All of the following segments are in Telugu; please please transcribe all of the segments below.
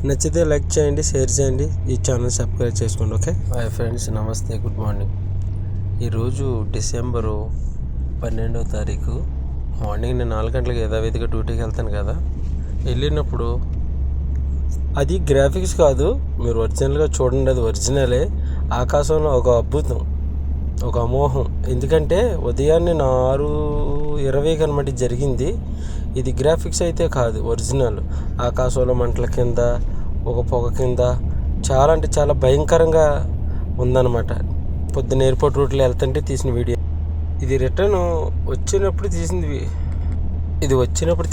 నచ్చితే లైక్ చేయండి, షేర్ చేయండి, ఈ ఛానల్ సబ్స్క్రైబ్ చేసుకోండి. ఓకే. హాయ్ ఫ్రెండ్స్, నమస్తే, గుడ్ మార్నింగ్. ఈరోజు డిసెంబరు 12వ తారీఖు మార్నింగ్ నేను 4 గంటలకు యథావిధిగా డ్యూటీకి వెళ్తాను కదా. వెళ్ళినప్పుడు అది గ్రాఫిక్స్ కాదు, మీరు ఒరిజినల్గా చూడండి, అది ఒరిజినలే. ఆకాశంలో ఒక అద్భుతం, ఒక అమోహం. ఎందుకంటే ఉదయాన్నే 6:20 అనమాట జరిగింది. ఇది గ్రాఫిక్స్ అయితే కాదు, ఒరిజినల్. ఆకాశంలో మంటల కింద, ఒక పొగ కింద చాలా అంటే చాలా భయంకరంగా ఉందన్నమాట. పొద్దున్న ఎయిర్పోర్ట్ రూట్లో వెళ్తుంటే తీసిన వీడియో ఇది. రిటర్న్ వచ్చినప్పుడు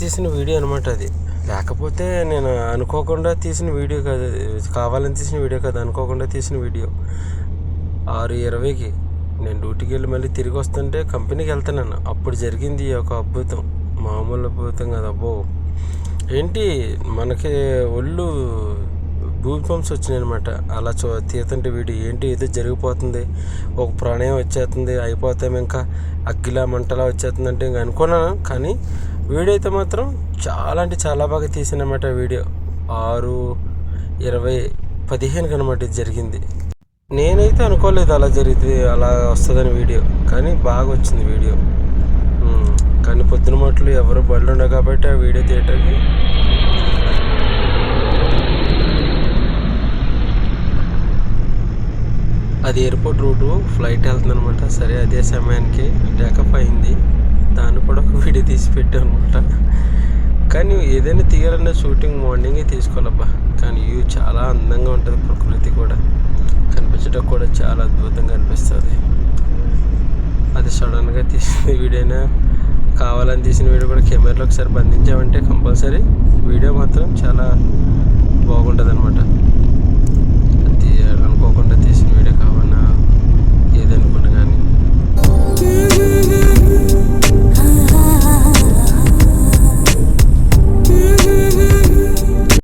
తీసిన వీడియో అనమాట. అది లేకపోతే నేను అనుకోకుండా తీసిన వీడియో కాదు, కావాలని తీసిన వీడియో కాదు, అనుకోకుండా తీసిన వీడియో. 6:20కి నేను డ్యూటీకి వెళ్ళి మళ్ళీ తిరిగి వస్తుంటే కంపెనీకి వెళ్తున్నాను. అప్పుడు జరిగింది ఒక అద్భుతం, మామూలు అద్భుతం కాదు. అబ్బో, ఏంటి మనకి ఒళ్ళు గూస్ బంప్స్ వచ్చినాయి అనమాట. అలా తీస్తుంటే వీడియో ఏంటి, ఏదో జరిగిపోతుంది, ఒక ప్రాణయం వచ్చేస్తుంది, అయిపోతాం ఇంకా అగ్గిలా మంటలా వచ్చేస్తుంది అంటే ఇంకా అనుకున్నాను. కానీ వీడియో అయితే మాత్రం చాలా అంటే చాలా బాగా తీసానమాట. వీడియో 6:15 అనమాట ఇది జరిగింది. నేనైతే అనుకోలేదు అలా జరిగితే అలా వస్తుందని వీడియో, కానీ బాగా వచ్చింది వీడియో. కానీ పొద్దున మట్లు ఎవరు బళ్ళు ఉండవు కాబట్టి ఆ వీడియో థియేటర్కి అది ఎయిర్పోర్ట్ రూటు ఫ్లైట్ వెళ్తుంది అనమాట. సరే, అదే సమయానికి టేకప్ అయింది. దాన్ని కూడా ఒక వీడియో తీసి పెట్టాను అనమాట. కానీ ఏదైనా తీయాలన్నా షూటింగ్ మార్నింగే తీసుకోవాలబ్బా. కానీ వ్యూ చాలా అందంగా ఉంటుంది, ప్రకృతి కూడా కనిపించడం కూడా చాలా అద్భుతంగా అనిపిస్తుంది. అది సడన్గా తీసిన వీడియోనా, కావాలని తీసిన వీడియో కూడా కెమెరాలో ఒకసారి బంధించామంటే కంపల్సరీ వీడియో మాత్రం చాలా